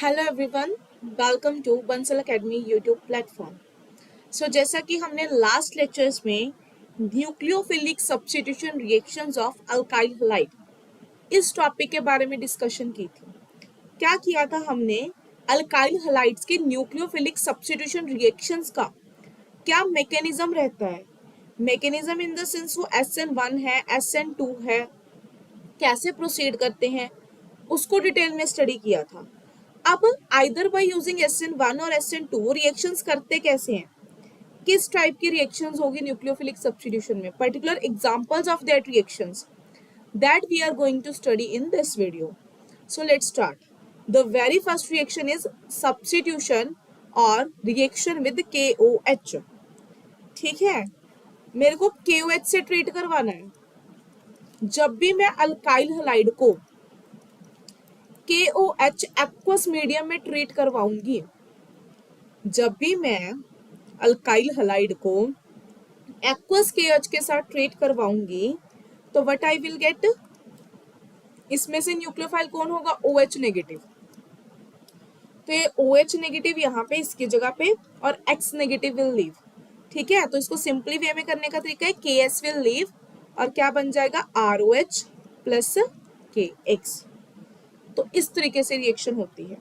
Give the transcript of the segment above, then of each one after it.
Hello everyone, welcome to Bansal academy YouTube platform. जैसा कि हमने लास्ट लेक्चर्स में nucleophilic substitution reactions of alkyl halide इस टॉपिक के बारे में डिस्कशन की थी। क्या किया था हमने? अल्काइल हलाइड्स के न्यूक्लियोफिलिक सब्स्टिट्यूशन रिएक्शंस का क्या मैकेनिज्म रहता है। मैकेनिज्म इन द सेंस वो SN1 है, SN2 है, कैसे प्रोसीड करते हैं उसको डिटेल में स्टडी किया था। अब आइदर बाय यूजिंग SN1 और SN2 रिएक्शंस करते कैसे हैं, किस टाइप की रिएक्शंस होगी न्यूक्लियोफिलिक सब्स्टिट्यूशन में, particular examples of that reactions that we are going to study in this video. So let's start. The very first reaction is substitution or reaction with KOH. ठीक है, मेरे को KOH से treat करवाना है। जब भी मैं अल्काइल हलाइड को KOH एक्वस मीडियम में ट्रीट करवाऊंगी, जब भी मैं अल्काइल हलाइड को एक्वस KOH के साथ ट्रीट करवाऊंगी तो व्हाट आई विल गेट, इसमें से न्यूक्लियोफाइल कौन होगा? OH negative. तो ये OH नेगेटिव यहाँ पे इसकी जगह पे और X नेगेटिव विल लीव। ठीक है, तो इसको सिंपली वे में करने का तरीका है KS विल लीव और क्या बन जाएगा? ROH plus KX। तो इस तरीके से रिएक्शन होती है।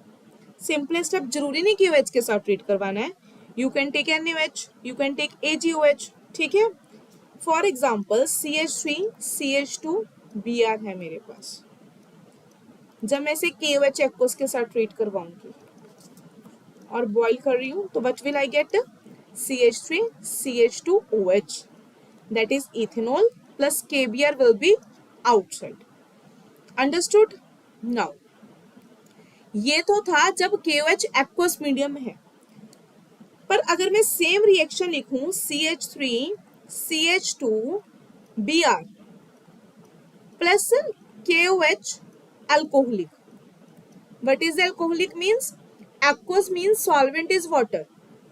सिंपल स्टेप, जरूरी नहीं कि OH के साथ ट्रीट करवाना है, you can take NaOH, you can take AgOH। ठीक है, for example CH3 CH2 Br है मेरे पास। जब मैं इसे KOH एक्वस के साथ ट्रीट करवाऊंगी और बॉइल कर रही हूं तो what will I get? CH3 CH2OH, that is ethanol plus KBr will be outside. Understood? Now ये तो था जब KOH एक्वस मीडियम है, पर अगर मैं सेम रिएक्शन लिखूं CH3 CH2 Br plus KOH alcoholic, what is alcoholic means? Aqueous means solvent is water,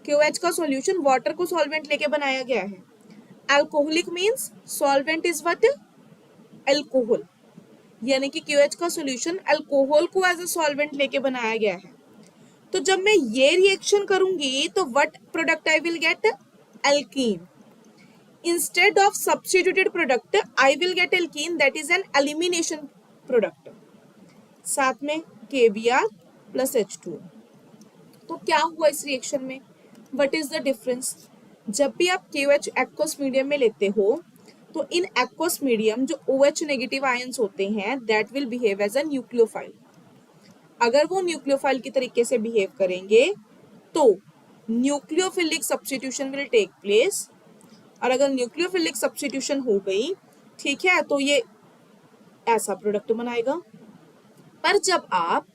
KOH का सॉल्यूशन वाटर को सॉल्वेंट लेके बनाया गया है। Alcoholic means solvent is what? Alcohol, यानी कि KOH का सॉल्यूशन अल्कोहल को एज अ सॉल्वेंट लेके बनाया गया है। तो जब मैं ये रिएक्शन करूंगी तो what product I will get? Alkene. Instead of substituted product I will get alkene, that is an elimination product. साथ में KBr प्लस H2। तो क्या हुआ इस रिएक्शन में? What is the difference? जब भी आप KOH एक्वस मीडियम में लेते हो तो इन एक्वस मीडियम जो OH नेगेटिव आयंस होते हैं that will behave as a nucleophile. अगर वो न्यूक्लियोफाइल की तरीके से बिहेव करेंगे तो nucleophilic substitution will take place, और अगर न्यूक्लियोफिलिक सब्स्टिट्यूशन हो गई, ठीक है, तो ये ऐसा प्रोडक्ट बनाएगा। पर जब आप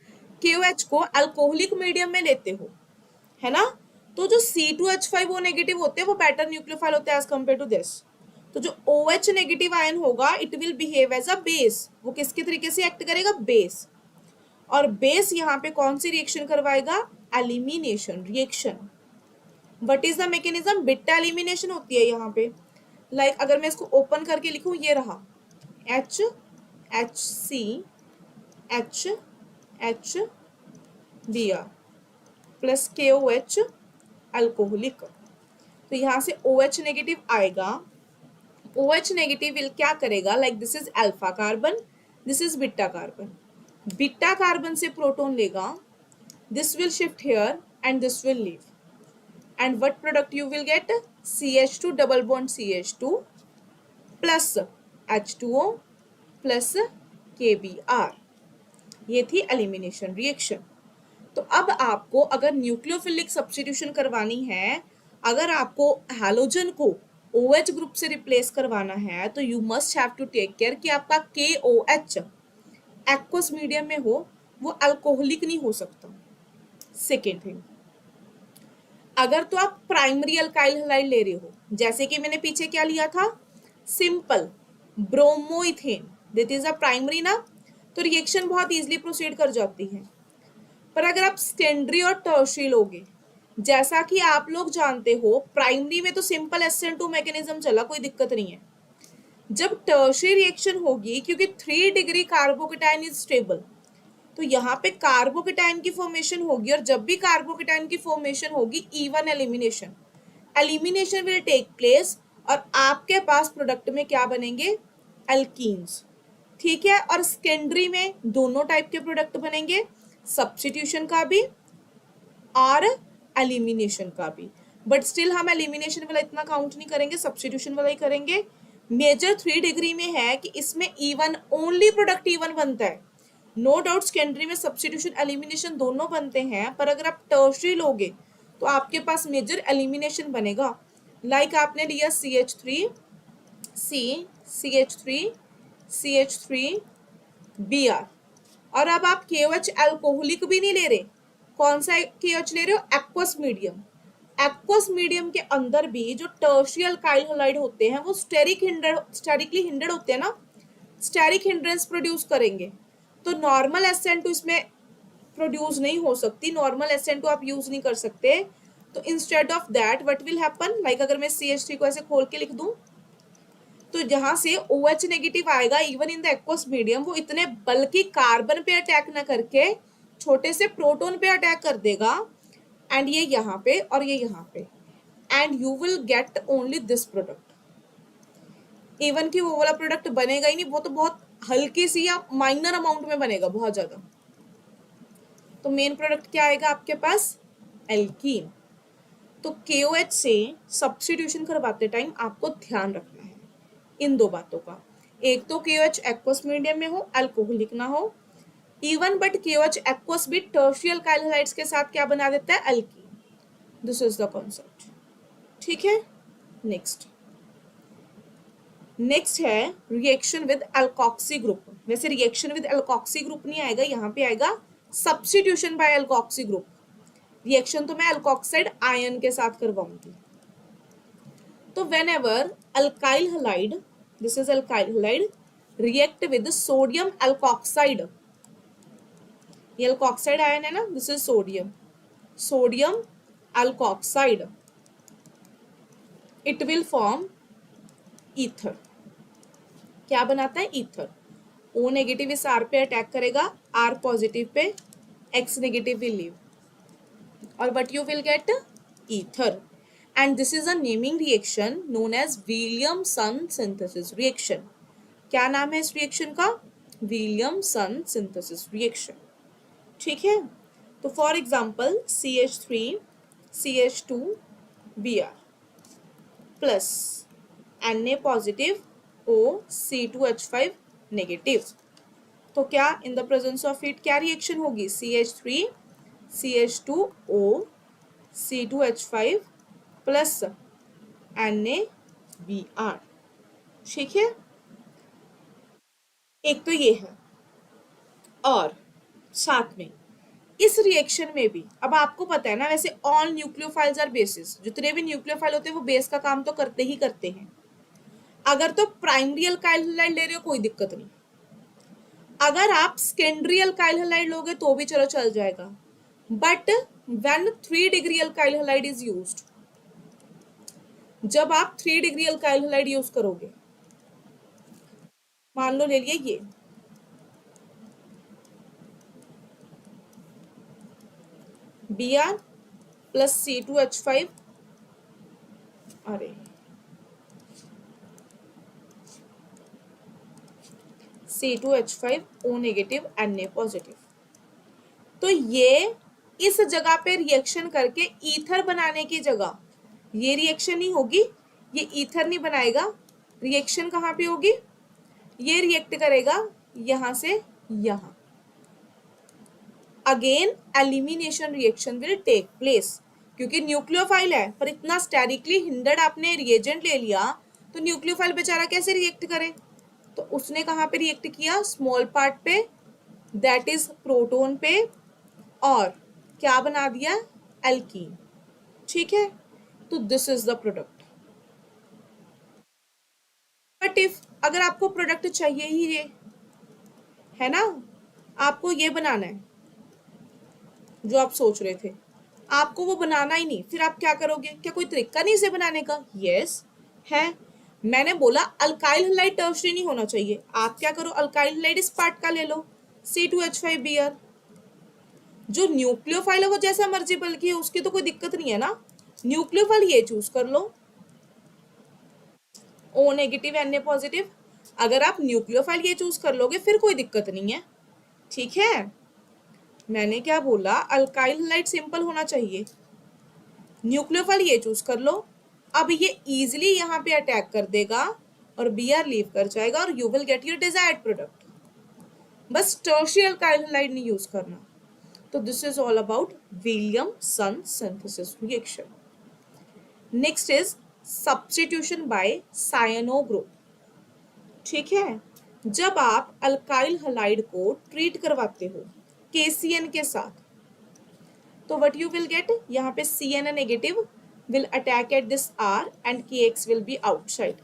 KOH को अल्कोहलिक मीडियम में लेते हो, है ना, तो जो C2H5O नेगेटिव होते हैं वो बेटर न्यूक्लियोफाइल होते हैं एज कंपेयर टू दिस। तो जो OH नेगेटिव आयन होगा it will behave as a base. वो किसके तरीके से एक्ट करेगा? बेस। और बेस यहाँ पे कौन सी रिएक्शन करवाएगा? Elimination reaction. What is the mechanism? Beta elimination होती है यहाँ पे। लाइक अगर मैं इसको ओपन करके लिखूं, ये रहा H HC H H Br plus KOH alcoholic. तो यहाँ से OH नेगेटिव आएगा। OH नेगेटिव विल क्या करेगा? Like this is alpha carbon, this is beta carbon. Beta carbon से प्रोटॉन लेगा, this will shift here and this will leave, and what product you will gate? CH2 double bond CH2 plus H2O plus KBr। ये थी elimination reaction. तो अब आपको अगर nucleophilic substitution करवानी है, अगर आपको हैलोजन को OH ग्रुप से रिप्लेस करवाना है तो you must have to take care कि आपका KOH एक्वस मीडियम में हो, वो अल्कोहलिक नहीं हो सकता। सेकेंड थिंग, अगर तो आप प्राइमरी अल्काइल हलाइड ले रहे हो, जैसे कि मैंने पीछे क्या लिया था? Simple bromoethane, this is a primary ना, तो रिएक्शन बहुत इजीली प्रोसीड कर जाती है। पर अगर आप सेकेंडरी और टर्शियरी लोगे, जैसा कि आप लोग जानते हो प्राइमरी में तो सिंपल SN2 मैकेनिज्म चला, कोई दिक्कत नहीं है। जब टर्शियरी रिएक्शन होगी, क्योंकि 3 डिग्री कार्बोकेटायन इज स्टेबल, तो यहाँ पे कार्बोकेटाइन की फॉर्मेशन होगी, और जब भी कार्बोकेटाइन की फॉर्मेशन होगी even elimination will take place, और आपके पास प्रोडक्ट में क्या बनेंगे, एल्कीन्स। ठीक है, और सेकेंडरी में दोनों टाइप के प्रोडक्ट बनेंगे, सब्स्टिट्यूशन का भी और एलिमिनेशन का भी, बट स्टिल हम एलिमिनेशन वाला इतना काउंट नहीं करेंगे, सब्स्टिट्यूशन वाला ही करेंगे। मेजर 3 डिग्री में है कि इसमें इवन ओनली प्रोडक्ट इवन बनता है। नो डाउट सेकेंडरी में सब्स्टिट्यूशन एलिमिनेशन दोनों बनते हैं, पर अगर आप टर्शरी लोगे तो आपके पास मेजर एलिमिनेशन बनेगा। लाइक आपने लिया CH3 C CH3 CH3 Br, और अब आप KOH अल्कोहलिक भी नहीं ले रहे, कौन सा KOH ले रहे हो, एक्वस मीडियम। एक्वस मीडियम के अंदर भी जो टर्शियरी अल्काइल हैलाइड होते हैं वो स्टेरिकली हिंडर्ड होते हैं ना, स्टेरिक हिंड्रेंस प्रोड्यूस करेंगे, तो नॉर्मल SN2 इसमें प्रोड्यूस नहीं हो सकती, नॉर्मल SN2 आप यूज नहीं कर सकते। तो instead of that what will happen, like अगर मैं CH3 को ऐसे खोल के लिख दूं तो जहां से OH नेगेटिव आएगा even in the aqueous medium, वो इतने बल्कि कार्बन पे अटैक ना करके छोटे से प्रोटॉन पे अटैक कर देगा, एंड ये यहाँ पे और ये यहाँ पे, and you will get only this product. Even कि वो वाला प्रोडक्ट बनेगा ही नहीं, वो तो बहुत हल्की सी या माइनर अमाउंट में बनेगा, बहुत ज्यादा। तो मेन प्रोडक्ट क्या आएगा आपके पास, एल्कीन। तो KOH से सब्स्टिट्यूशन करवाते टाइम आपको ध्यान रखना है इन दो बातों का, एक तो KOH एक्वस मीडियम में हो, अल्कोहलिक ना हो, इवन बट KOH एक्वस भी टर्शियरी अल्काइल हैलाइड्स के साथ क्या बना देता है, alkene. This is the concept. ठीक है, नेक्स्ट है रिएक्शन विद अल्कोक्सी ग्रुप। वैसे रिएक्शन विद अल्कोक्सी ग्रुप नहीं आएगा, यहाँ पे आएगा substitution by alkoxy group. Reaction तो मैं अल्कोक्साइड आयन के साथ करवाऊंगी। तो whenever alkyl halide, this is alkyl halide, react with sodium alkoxide, ये अल्कोक्साइड आयन है ना, this is sodium alkoxide, it will form ether. क्या बनाता है, ईथर। O नेगेटिव इस R पे अटैक करेगा, R positive pay, X negative will leave, और what you will get, ether, and this is a naming reaction known as Williamson synthesis reaction। क्या नाम है इस रिएक्शन का, Williamson synthesis reaction। ठीक है, तो for example CH3 CH2 Br plus Na positive O C2H5 negative, तो क्या इन द प्रेजेंस ऑफ हीट क्या रिएक्शन होगी, CH3 CH2O C2H5 plus NaBr। ठीक है, एक तो ये है, और साथ में इस रिएक्शन में भी, अब आपको पता है ना, वैसे ऑल न्यूक्लियोफाइल्स आर बेसिस, जितने भी न्यूक्लियोफाइल होते हैं वो बेस का काम तो करते ही करते हैं। अगर तो प्राइमरी अल्काइल हैलाइड ले रहे हो कोई दिक्कत नहीं, अगर आप सेकेंडरी अल्काइल हैलाइड लोगे तो भी चलो चल जाएगा, but when 3 degree alkyl halide is used, जब आप 3 डिग्री अल्काइल हैलाइड यूज करोगे, मान लो ले लिए ये Br प्लस C2H5, अरे C2H5 O negative Na positive, तो ये इस जगह पे रिएक्शन करके ईथर बनाने की जगह ये रिएक्शन नहीं होगी, ये ईथर नहीं बनाएगा, रिएक्शन कहाँ पे होगी, ये रिएक्ट करेगा यहां से यहां, again elimination reaction will take place, क्योंकि न्यूक्लियोफाइल है पर इतना स्टेरिकली हिंडर्ड आपने रिएजेंट ले लिया, तो न्यूक्लियोफाइल बेचारा कैसे रिएक्ट करे, तो उसने कहाँ पे रिएक्ट किया, स्मॉल पार्ट पे, दैट इज प्रोटोन पे, और क्या बना दिया, एल्कीन। ठीक है, तो this is the product. But if अगर आपको प्रोडक्ट चाहिए ही ये है ना, आपको ये बनाना है जो आप सोच रहे थे, आपको वो बनाना ही नहीं, फिर आप क्या करोगे, क्या कोई तरीका नहीं इसे बनाने का, यस है। मैंने बोला अल्काइल हैलाइड टर्शरी नहीं होना चाहिए, आप क्या करो, अल्काइल हैलाइड इस पार्ट का ले लो, C2H5Br, जो न्यूक्लियोफाइल है वो जैसा मर्जी बल्कि है, उसकी तो कोई दिक्कत नहीं है ना। न्यूक्लियोफाइल ये चूज कर लो, O negative N A positive. अगर आप न्यूक्लियोफाइल ये चूज कर लोगे फिर कोई दिक्कत नहीं है, ठीक है। मैंने क्या बोला, अल्काइल हलाइड सिंपल होना चाहिए, न्यूक्लियोफाइल ये चूज कर लो। अब ये इजिली यहाँ पे अटैक कर देगा और बी आर लीव कर जाएगा और you will get your desired product. बस टर्शियल अल्काइल हलाइड नहीं यूज करना। तो this is all about Williamson synthesis reaction. Next is substitution by cyano group, ठीक है। जब आप अल्काइल हलाइड को ट्रीट करवाते हो KCN के साथ, तो व्हाट यू विल गेट, यहाँ पे CN negative will attack at this R and KX will be outside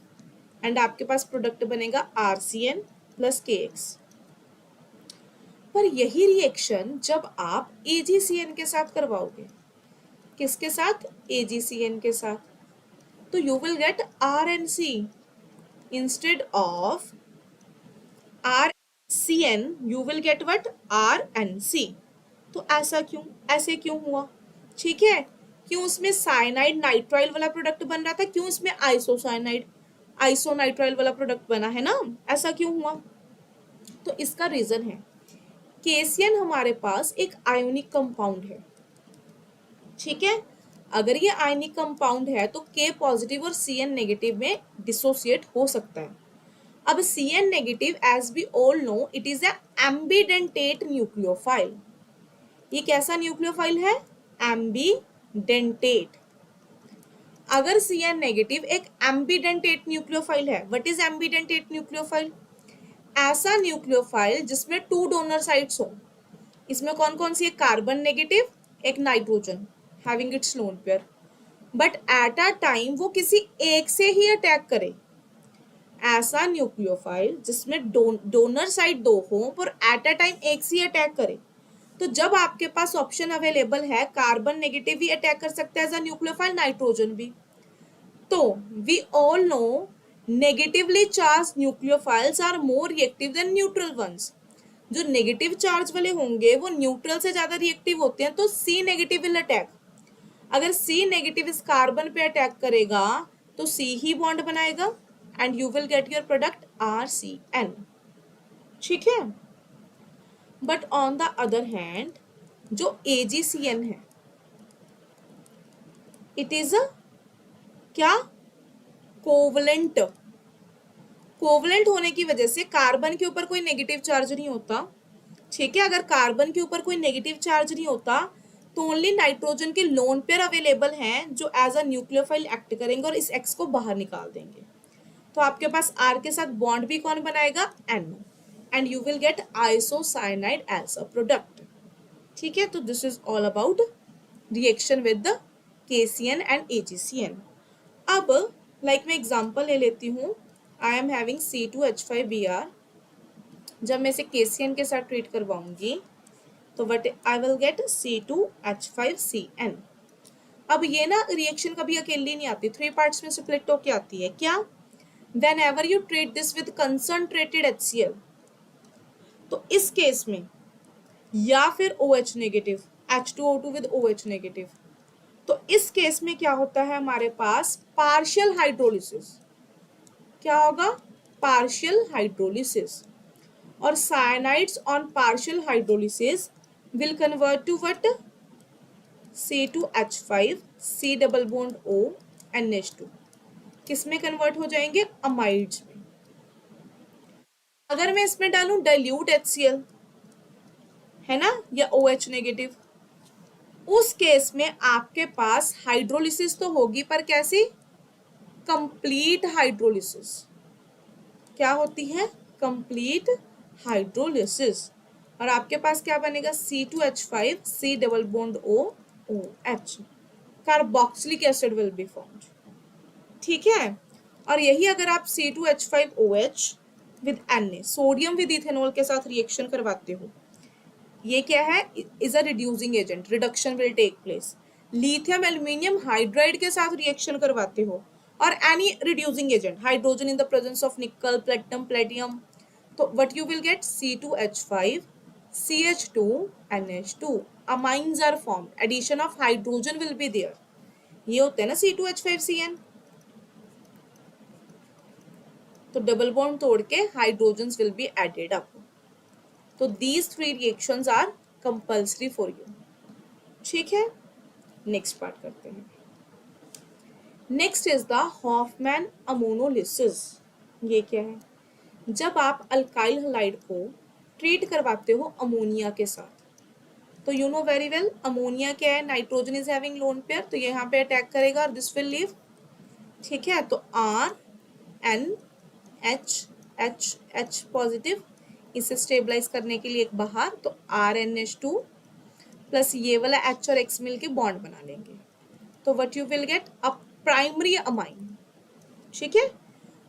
and आपके पास प्रोडक्ट बनेगा RCN प्लस KX। पर यही रिएक्शन जब आप AgCN के साथ करवाओगे, किसके साथ, AgCN के साथ, तो you will gate RNC instead of RCN, you will get what, RNC। तो ऐसा क्यों, ऐसे क्यों हुआ, ठीक है। क्यों उसमें साइनाइड नाइट्राइल वाला प्रोडक्ट बन रहा था, क्यों इसमें आइसोसाइनाइड आइसोनाइट्राइल वाला प्रोडक्ट बना है ना, ऐसा क्यों हुआ। तो इसका रीजन है, KCN हमारे पास एक आयोनिक कंपाउंड है, ठीक है। अगर ये आयनिक कंपाउंड है तो K पॉजिटिव और CN नेगेटिव में डिसोसिएट हो सकता है। अब CN negative as we all know it is a ambidentate nucleophile. ये कैसा न्यूक्लियोफाइल है, एम्बीडेंटेट। अगर CN नेगेटिव एक एम्बीडेंटेट न्यूक्लियोफाइल है, व्हाट इज एम्बीडेंटेट न्यूक्लियोफाइल, ऐसा न्यूक्लियोफाइल जिसमें 2 डोनर साइट्स हो। इसमें कौन कौन सी है, कार्बन नेगेटिव, एक nitrogen having its lone pair, but at a time वो किसी एक से ही अटैक करे। ऐसा न्यूक्लियोफाइल जिसमें डोनर साइड 2 हो पर एट अ टाइम एक से ही अटैक करे। तो जब आपके पास ऑप्शन अवेलेबल है, कार्बन नेगेटिव भी अटैक कर सकता है एज अ न्यूक्लियोफाइल, नाइट्रोजन भी। तो we all know negatively charge nucleophiles are more reactive than neutral ones. जो नेगेटिव चार्ज वाले होंगे वो न्यूट्रल से ज्यादा रिएक्टिव होते हैं, तो C नेगेटिव विल अटैक। अगर C नेगेटिव इस कार्बन पे अटैक करेगा तो C ही बॉन्ड बनाएगा and you will get your product RCN, ठीक है। But on the other hand जो AgCN है, इट इज अ क्या, कोवलेंट। कोवलेंट होने की वजह से कार्बन के ऊपर कोई नेगेटिव चार्ज नहीं होता, ठीक है। अगर कार्बन के ऊपर कोई नेगेटिव चार्ज नहीं होता तो ओनली नाइट्रोजन के लोन पेयर अवेलेबल हैं जो एज अ न्यूक्लियोफाइल एक्ट करेंगे और इस X को बाहर निकाल देंगे। तो आपके पास R के साथ बॉन्ड भी कौन बनाएगा, NO, and you will get isocyanide as a product, ठीक है। तो this is all about reaction with the KCN and AgCN। अब लाइक मैं एग्जांपल ले लेती हूँ, आई एम हैविंग C2H5Br। जब मैं इसे KCN के साथ ट्रीट करवाऊंगी तो what I will get C2H5CN। अब ये ना रिएक्शन कभी अकेली नहीं आती, 3 पार्ट्स में स्प्लिट होके आती है। क्या, when ever you treat this with concentrated HCl, तो इस केस में या फिर OH negative, H2O2 with OH negative, तो इस केस में क्या होता है, हमारे पास पार्शियल हाइड्रोलिसिस। क्या होगा, पार्शियल हाइड्रोलिसिस। और cyanides on partial hydrolysis will convert to what, C2H5 C double bond O NH2, किस में कन्वर्ट हो जाएंगे, अमाइड्स में। अगर मैं इसमें डालूं डाइल्यूट HCl है ना, या OH नेगेटिव, उस केस में आपके पास हाइड्रोलिसिस तो होगी पर कैसी, कंप्लीट हाइड्रोलिसिस। क्या होती है, कंप्लीट हाइड्रोलिसिस। और आपके पास क्या बनेगा, C2H5 C double bond O OH, carboxylic acid will be formed, ठीक है। और यही अगर आप C2H5OH with Na sodium with ethanol के साथ रिएक्शन करवाते हो, ये क्या है, is a reducing agent, reduction will take place. Lithium aluminium hydride के साथ रिएक्शन करवाते हो और any reducing agent, hydrogen in the presence of nickel, platinum, platinum, तो what you will get, C2H5 CH2 NH2 amines are formed, addition of hydrogen will be there. ये होते हैं ना C2H5Cn, तो डबल बॉन्ड तोड़ के hydrogens will be added up. तो these three reactions are compulsory for you. ठीक है, नेक्स्ट पार्ट करते हैं. Next is the Hofmann ammonolysis. ये क्या है? जब आप अल्काइल हलाइड को ट्रीट करवाते हो अमोनिया के साथ, तो you know very well ammonia क्या है, nitrogen is having lone pair, तो ये यहाँ पे अटैक करेगा और दिस विल लीव. ठीक है, तो RNH पॉजिटिव, इसे स्टेबलाइज करने के लिए एक बाहर, तो RNH2 प्लस ये वाला H और X मिलके बॉन्ड बना लेंगे, तो what you will get a primary amine. ठीक है,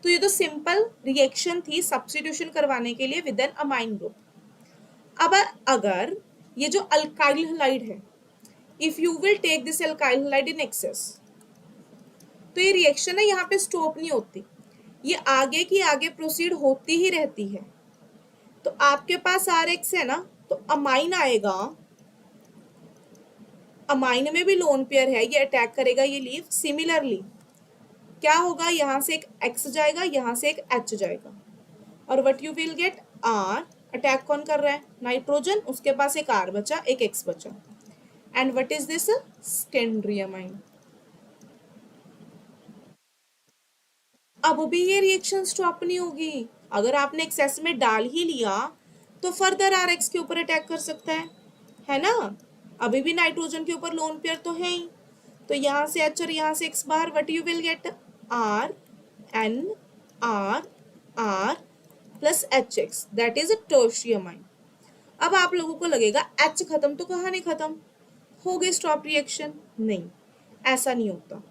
तो ये तो सिंपल रिएक्शन थी सब्स्टिट्यूशन करवाने के लिए विद एन अमाइन ग्रुप. अब अगर ये जो अल्काइल हलाइड है, if you will take this alkyl halide in excess, तो ये रिएक्शन है यहाँ पे स्टॉप नहीं होती, ये आगे की आगे प्रोसीड होती ही रहती है. तो आपके पास RX है ना, तो अमाइन आएगा, अमाइन में भी लोन पेयर है, ये अटैक करेगा, ये लीव. सिमिलरली क्या होगा, यहाँ से एक X जाएगा, यहाँ से एक H जाएगा, और what you will gate R. Attack कौन कर रहा है? नाइट्रोजन, उसके पास एक R बचा, एक X बचा, and what is this? Secondary amine. अब भी ये रिएक्शन स्टॉप नहीं होगी. अगर आपने एक्सेस में डाल ही लिया तो फर्दर RX के ऊपर अटैक कर सकता है ना. अभी भी नाइट्रोजन के ऊपर लोन पेयर तो है ही, तो यहाँ से H और यहाँ से X बाहर, what you will gate? R N R R plus HX, that is tertiary amine. अब आप लोगों को लगेगा H खत्म, तो कहानी खत्म हो गई, स्टॉप रिएक्शन. नहीं, ऐसा नहीं होता,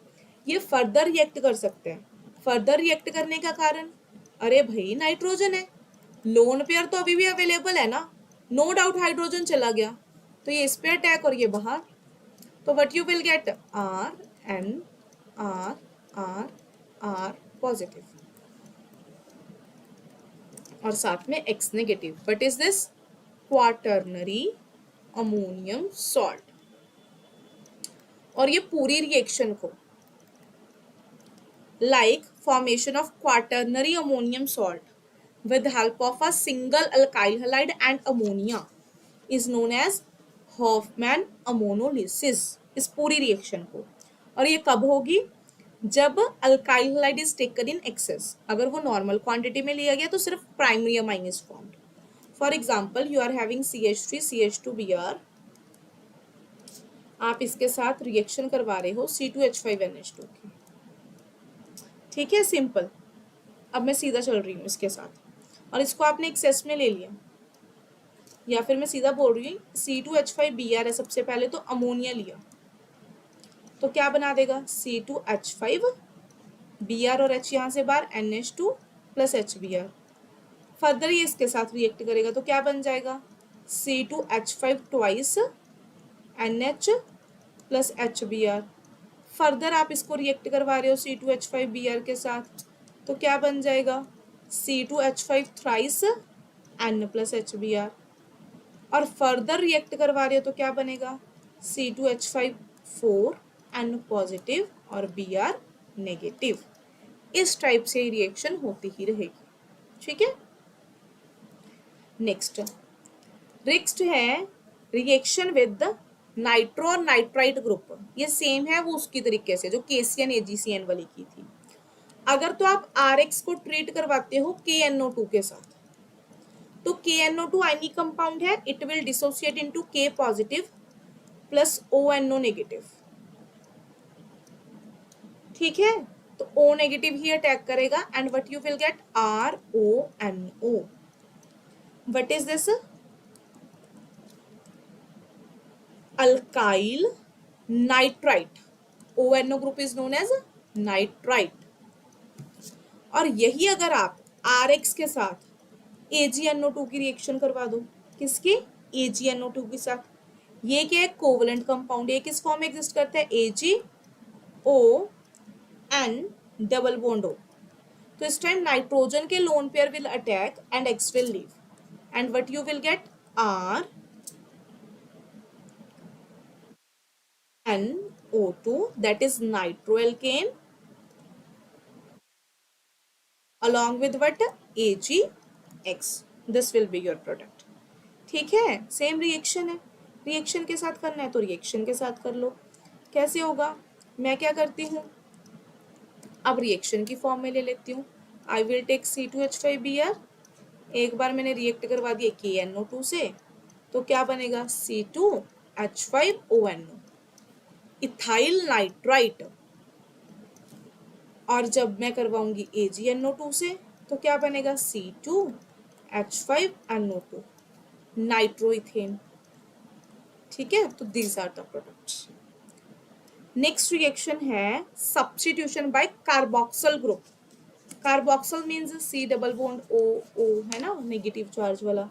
ये फर्दर रिएक्ट कर सकते हैं. फर्दर रिएक्ट करने का कारण, अरे भाई नाइट्रोजन है, लोन पेयर तो अभी भी अवेलेबल है ना, नो डाउट हाइड्रोजन चला गया, तो ये इस पे अटैक और ये बाहर, तो what you will gate? R positive और साथ में X negative. What is this? Quaternary ammonium salt. और ये पूरी रिएक्शन को like formation of quaternary ammonium salt with help of a single alkyl halide and ammonia is known as Hofmann ammonolysis. इस पूरी reaction को, और ये कब होगी? जब alkyl halide is taken in excess. अगर वो नॉर्मल क्वांटिटी में लिया गया तो सिर्फ primary amine is formed. For example you are having CH3 CH2Br, आप इसके साथ रिएक्शन करवा रहे हो C2H5NH2 की. ठीक है, सिंपल. अब मैं सीधा चल रही हूँ इसके साथ, और इसको आपने एक्सेस में ले लिया, या फिर मैं सीधा बोल रही हूँ C2H5Br है सबसे पहले, तो अमोनिया लिया, तो क्या बना देगा? C2H5Br और H यहाँ से बाहर, NH2 प्लस HBr. फर्दर ये इसके साथ रिएक्ट करेगा, तो क्या बन जाएगा? C2H5 twice NH plus HBr. Further आप इसको रिएक्ट करवा रहे हो C2H5Br के साथ, तो क्या बन जाएगा? C2H5 thrice N plus HBr. और फर्दर रिएक्ट करवा रहे हो तो क्या बनेगा? C2H5 4 N पॉजिटिव और Br नेगेटिव. इस टाइप से रिएक्शन होती ही रहेगी. ठीक है, नेक्स्ट है रिएक्शन विद नाइट्रो और नाइट्राइट ग्रुप. ये सेम है वो उसकी तरीके से जो KCN AgCN वाली की थी. अगर तो आप RX को ट्रीट करवाते हो KNO2 के साथ, तो KNO2 आयनिक कंपाउंड है, it will dissociate into K positive plus ONO negative. ठीक है, तो O नेगेटिव ही अटैक करेगा, and what you will get? RONO. What is this? Alkyl nitrite. ONO group is known as nitrite. और यही अगर आप RX के साथ AgNO2 की रिएक्शन करवा दो, किसकी? AgNO2 के साथ. ये क्या है? Covalent compound. ये किस फॉर्म में एग्जिस्ट करता है? AgON double bond O. तो इस टाइम नाइट्रोजन के lone pair will attack and X will leave, and what you will gate? NO2, that is nitroalkane, along with what? AgX. This will be your product. ठीक है, same reaction है, reaction के साथ करना है तो reaction के साथ कर लो। कैसे होगा, मैं क्या करती हूँ, अब रिएक्शन की फॉर्म में ले लेती हूँ। आई विल टेक C2H5Br, एक बार मैंने रिएक्ट करवा दिया KNO2 से, तो क्या बनेगा C2H5ONO, इथाइल नाइट्राइट। और जब मैं करवाऊंगी AgNO2 से तो क्या बनेगा C2H5NO2, नाइट्रोइथेन। ठीक है, तो these are the products. Next reaction है substitution by carboxyl group. Carboxyl means C double bond O है ना, नेगेटिव चार्ज वाला।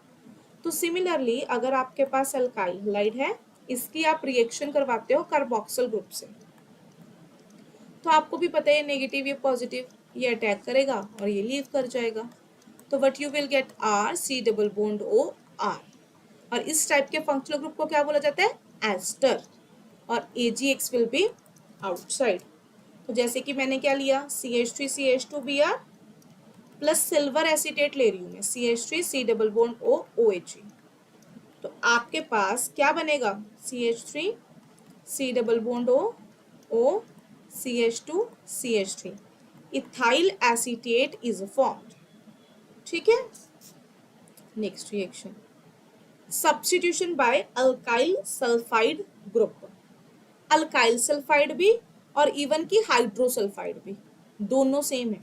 तो सिमिलरली अगर आपके पास अल्काइल हैलाइड है, इसकी आप रिएक्शन करवाते हो कार्बोक्सिल ग्रुप से, तो आपको भी पता है नेगेटिव ये पॉजिटिव, ये अटैक करेगा और ये लीव कर जाएगा। तो what you will gate R C double bond O R। और इस टाइप के फंक्शनल ग्रुप को क्या बोला जाता है, एस्टर। और AgX विल बी आउटसाइड। तो जैसे कि मैंने क्या लिया, CH3CH2Br प्लस सिल्वर एसीटेट ले रही हूँ मैं, CH3C double bond O OHE। तो आपके पास क्या बनेगा, CH3C double bond O CH2CH3, ethyl acetate is formed. ठीक है, next reaction substitution by alkyl sulphide group. Alkyl sulphide भी और इवन की हाइड्रोसल्फाइड भी, दोनों सेम है।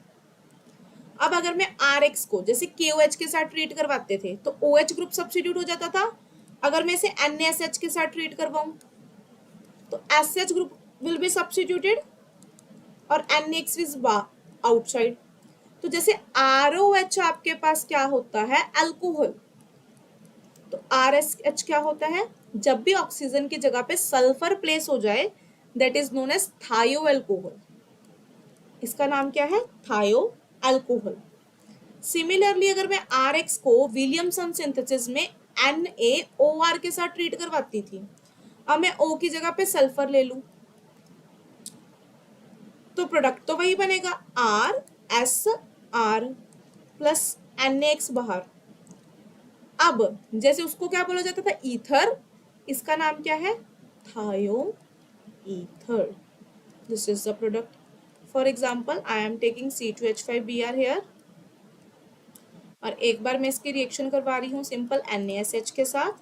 अब अगर मैं RX को जैसे KOH के साथ ट्रीट करवाते थे तो OH ग्रुप सब्स्टिट्यूट हो जाता था। अगर मैं इसे NaSH के साथ ट्रीट करवाऊं तो SH group will be substituted और NX इज आउटसाइड। तो जैसे ROH आपके पास क्या होता है, अल्कोहल, तो RH क्या होता है, जब भी ऑक्सीजन की जगह पे सल्फर प्लेस हो जाए दैट इज नोन एज थायो अल्कोहल। इसका नाम क्या है, थायो अल्कोहल। सिमिलरली अगर मैं RX को विलियमसन सिंथेसिस में NaOR के साथ ट्रीट करवाती थी, अब मैं O की जगह पे सल्फर ले लूं तो प्रोडक्ट तो वही बनेगा RSR प्लस NaX बाहर। अब जैसे उसको क्या बोला जाता था, ईथर, इसका नाम क्या है, thioether. This is the product. For example I am taking C2H5Br here, और एक बार मैं इसकी रिएक्शन करवा रही हूँ सिंपल NaSH के साथ,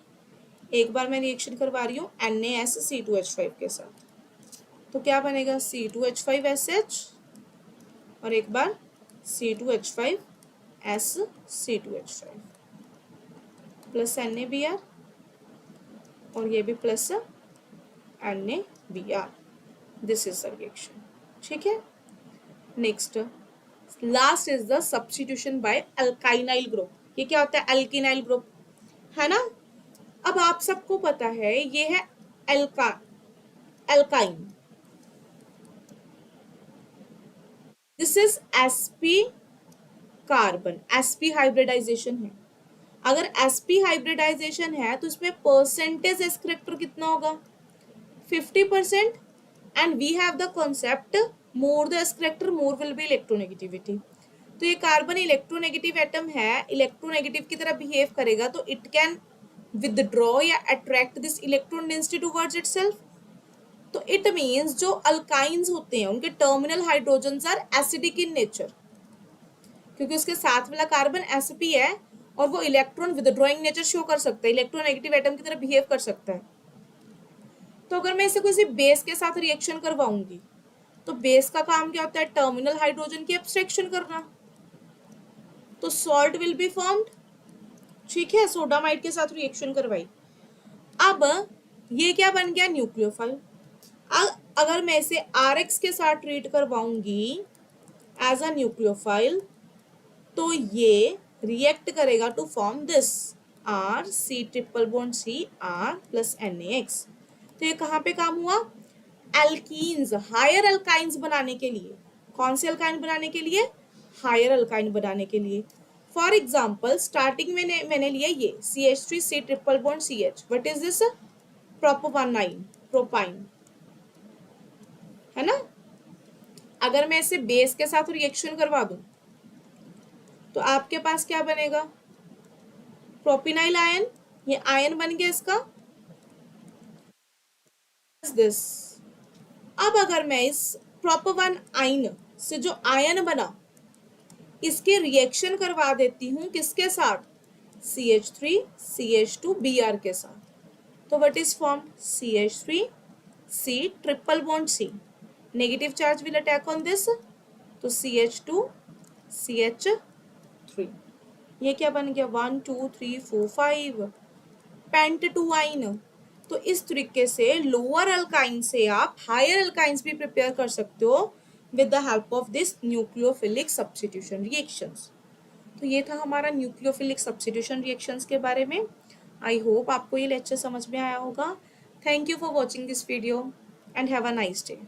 एक बार मैं रिएक्शन करवा रही हूँ NaSC2H5 के साथ। तो क्या बनेगा C2H5SH और एक बार C2H5SC2H5 प्लस NaBr और ये भी plus NaBr। This is the reaction. ठीक है, next last is the substitution by alkynyl group. ये क्या होता है, अल्किनाइल ग्रुप है ना। अब आप सबको पता है ये है alkyne, this is sp carbon, sp hybridisation है। अगर sp हाइब्रिडाइजेशन है तो इसमें परसेंटेज एस करेक्टर कितना होगा, 50%। And we have the concept more the S character more will be electronegativity. तो ये कार्बन इलेक्ट्रोनेगेटिव एटम है, इलेक्ट्रोनेगेटिव की तरह बिहेव करेगा तो इट कैन विदड्रॉ या attract this electron density towards itself. तो इट मीन्स जो अल्काइंस होते हैं उनके terminal hydrogens are acidic in nature, क्योंकि उसके साथ वाला कार्बन sp है और वो इलेक्ट्रॉन विदड्रॉइंग नेचर शो कर सकता है, इलेक्ट्रोनेगेटिव एटम की तरह बिहेव कर सकता है। तो अगर मैं इसे किसी बेस के साथ रिएक्शन करवाऊंगी तो बेस का काम क्या होता है, टर्मिनल हाइड्रोजन की एब्स्ट्रैक्शन करना, तो सॉल्ट विल बी फॉर्म्ड। ठीक है, सोडामाइड के साथ रिएक्शन करवाई, अब ये क्या बन गया, न्यूक्लियोफाइल। अगर मैं इसे RX के साथ ट्रीट करवाऊंगी एज अ न्यूक्लियोफाइल तो ये रिएक्ट करेगा to form this RC triple bond C R plus NaX। तो ये कहाँ पे काम हुआ, एल्कीन्स, हायर अल्काइंस बनाने के लिए। कौन से अल्काइन बनाने के लिए, हायर अल्काइन बनाने के लिए। फॉर एग्जाम्पल स्टार्टिंग में मैंने लिया ये CH3C triple bond CH, what is this, प्रोपोवानाइन, प्रोपाइन। है ना। अगर मैं इसे बेस के साथ रिएक्शन करवा दूं तो आपके पास क्या बनेगा, प्रोपिनाइल आयन, ये आयन बन गया इसका दिस। अब अगर मैं इस प्रोपवन आयन से जो आयन बना इसके रिएक्शन करवा देती हूं किसके साथ, CH3 CH2 Br के साथ, तो what is form CH3 C triple bond C, negative charge will attack on this, तो CH2 CH3, ये क्या बन गया 1 2 3 4 5 पेंट टू आइन। तो इस तरीके से लोअर अल्काइन से आप हायर अल्काइंस भी प्रिपेयर कर सकते हो with the help of this nucleophilic substitution reactions. तो ये था हमारा न्यूक्लियोफिलिक सब्स्टिट्यूशन रिएक्शंस के बारे में। आई होप आपको ये लेक्चर समझ में आया होगा। Thank you for watching this video and have a nice day.